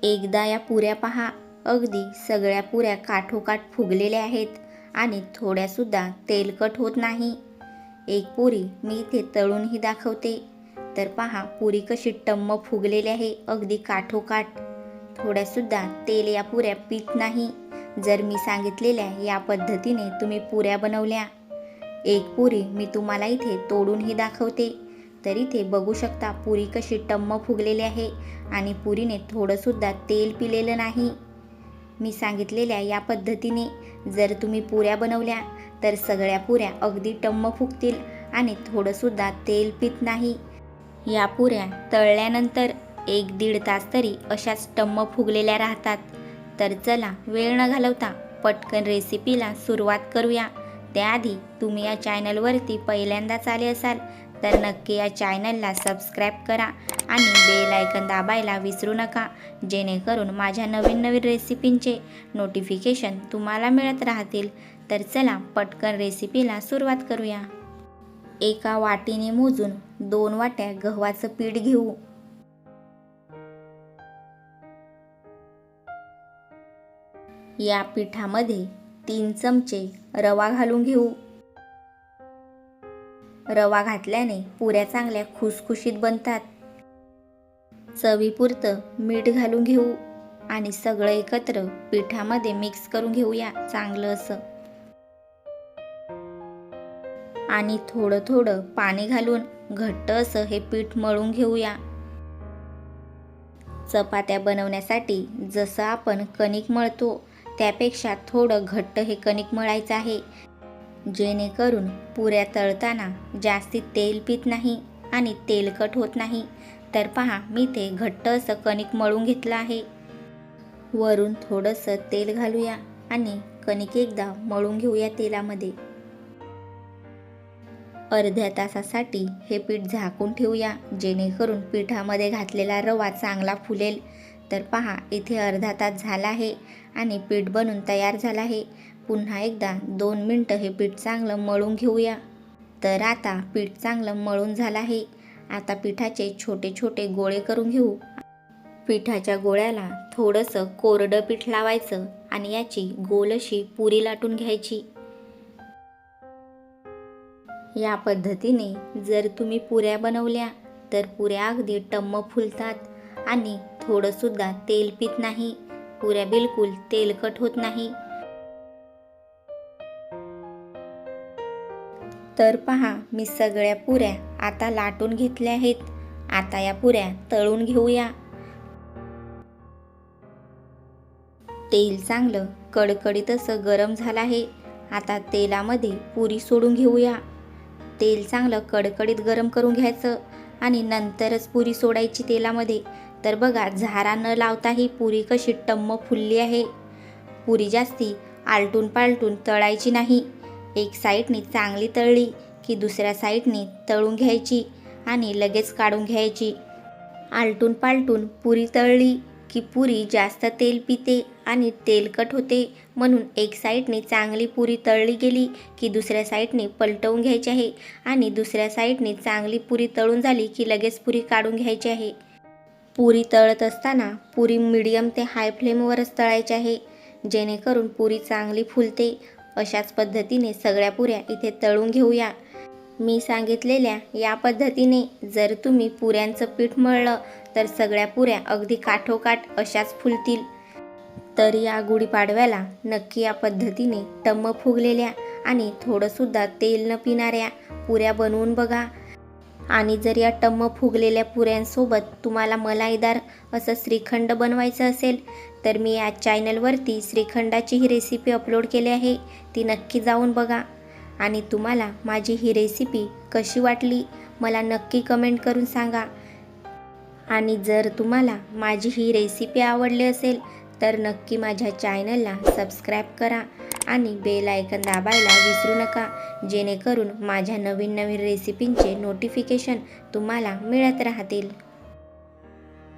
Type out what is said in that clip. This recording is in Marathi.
एकदा या पुऱ्या पहा, अगदी सगळ्या पुऱ्या काठोकाठ फुगलेल्या आहेत आणि थोड्यासुद्धा तेलकट होत नाही. एक पुरी मी इथे तळूनही दाखवते. तर पहा पुरी कशी टम्म फुगलेली आहे, अगदी काठोकाठ. थोड्यासुद्धा तेल या पुऱ्या पीत नाही. जर मी सांगितलेल्या या पद्धतीने तुम्ही पुऱ्या बनवल्या, एक पुरी मी तुम्हाला इथे तोडूनही दाखवते. तर इथे बघू शकता पुरी कशी टम्म फुगलेली आहे आणि पुरीने थोडंसुद्धा तेल पिलेलं नाही. मी सांगितलेल्या या पद्धतीने जर तुम्ही पुऱ्या बनवल्या तर सगळ्या पुऱ्या अगदी टम्म फुगतील आणि थोडंसुद्धा तेल पित नाही. या पुऱ्या तळल्यानंतर 1-1.5 तास तरी अशाच टम्म फुगलेल्या राहतात. तर चला वेळ न घालवता पटकन रेसिपीला सुरुवात करूया. त्याआधी तुम्ही या चॅनलवरती पहिल्यांदाच आले असाल तर नक्की या चॅनलला सबस्क्राईब करा आणि बेल आयकन दाबायला विसरू नका, जेणेकरून माझ्या नवीन रेसिपींचे नोटिफिकेशन तुम्हाला मिळत राहतील. तर चला पटकन रेसिपीला सुरुवात करूया. एका वाटीने मोजून 2 वाट्या गव्हाचं पीठ घेऊ. या पिठामध्ये 3 चमचे रवा घालून घेऊ. रवा घातल्याने पुऱ्या चांगल्या खुसखुशीत बनतात. चवीपुरतं मीठ घालून घेऊ आणि सगळं एकत्र पिठामध्ये मिक्स करून घेऊया चांगलं असं. आणि थोडं थोडं पाणी घालून घट्ट असं हे पीठ मळून घेऊया. चपात्या बनवण्यासाठी जसं आपण कणिक मळतो त्यापेक्षा थोडं घट्ट हे कणिक मळायचं आहे, जेणेकरून पुऱ्या तळताना जास्ती तेल पित नाही आणि तेलकट होत नाही. तर पहा मी ते घट्ट असं कणिक मळून घेतलं आहे. वरून थोडंसं तेल घालूया आणि कणिक एकदा मळून घेऊया तेलामध्ये. अर्ध्या तासासाठी हे पीठ झाकून ठेवूया, जेणेकरून पिठामध्ये घातलेला रवा चांगला फुलेल. तर पहा इथे अर्धा तास झाला आहे आणि पीठ बनून तयार झालं आहे. पुन्हा एकदा 2 मिनटं हे पीठ चांगलं मळून घेऊया. तर आता पीठ चांगलं मळून झालं आहे. आता पिठाचे छोटे छोटे गोळे करून घेऊ. पिठाच्या गोळ्याला थोडंसं कोरडं पीठ लावायचं आणि याची गोल अशी पुरी लाटून घ्यायची. या पद्धतीने जर तुम्ही पुऱ्या बनवल्या तर पुऱ्या अगदी टम्म फुलतात आणि थोडंसुद्धा तेल पित नाही. पुऱ्या बिलकुल तेलकट होत नाही. तर पहा मी सगळ्या पुऱ्या आता लाटून घेतल्या आहेत. आता या पुऱ्या तळून घेऊया. तेल चांगलं कडकडीत असं गरम झालं आहे. आता तेलामध्ये पुरी सोडून घेऊया. तेल चांगलं कडकडीत गरम करून घ्यायचं आणि नंतरच पुरी सोडायची तेलामध्ये. तर बघा झारा न लावता ही पुरी कशी टम्म फुलली आहे. पुरी जास्ती आलटून पालटून तळायची नाही. एक साईडनी चांगली तळली की दुसऱ्या साईडनी तळून घ्यायची आणि लगेच काढून घ्यायची. आलटून पालटून पुरी तळली की पुरी जास्त तेल पिते आणि तेलकट होते, म्हणून एक साईडनी चांगली पुरी तळली गेली की दुसऱ्या साईडनी पलटवून घ्यायची आहे आणि दुसऱ्या साईडनी चांगली पुरी तळून झाली की लगेच पुरी काढून घ्यायची आहे. पुरी तळत असताना पुरी मीडियम ते हाय फ्लेमवरच तळायची आहे, जेणेकरून पुरी चांगली फुलते. अशाच पद्धतीने सगळ्या पुऱ्या इथे तळून घेऊया. मी सांगितलेल्या या पद्धतीने जर तुम्ही पुऱ्यांचं पीठ मळलं तर सगळ्या पुऱ्या अगदी काठोकाठ अशाच फुलतील. तर या गुढीपाडव्याला नक्की या पद्धतीने टम्म फुगलेल्या आणि थोडंसुद्धा तेल न पिणाऱ्या पुऱ्या बनवून बघा. आणि जर या टम्म फुगलेल्या पुऱ्यांसोबत तुम्हाला मलाईदार असं श्रीखंड बनवायचं असेल तर मी या चॅनलवरती श्रीखंडाची ही रेसिपी अपलोड केली आहे, ती नक्की जाऊन बघा. आणि तुम्हाला माझी ही रेसिपी कशी वाटली मला नक्की कमेंट करून सांगा. आणि जर तुम्हाला माझी ही रेसिपी आवडली असेल तर नक्की माझ्या चॅनलला सबस्क्राईब करा आणि बेल आयकन दाबायला विसरू नका, जेणेकरून माझ्या नवीन रेसिपींचे नोटिफिकेशन तुम्हाला मिळत राहतील.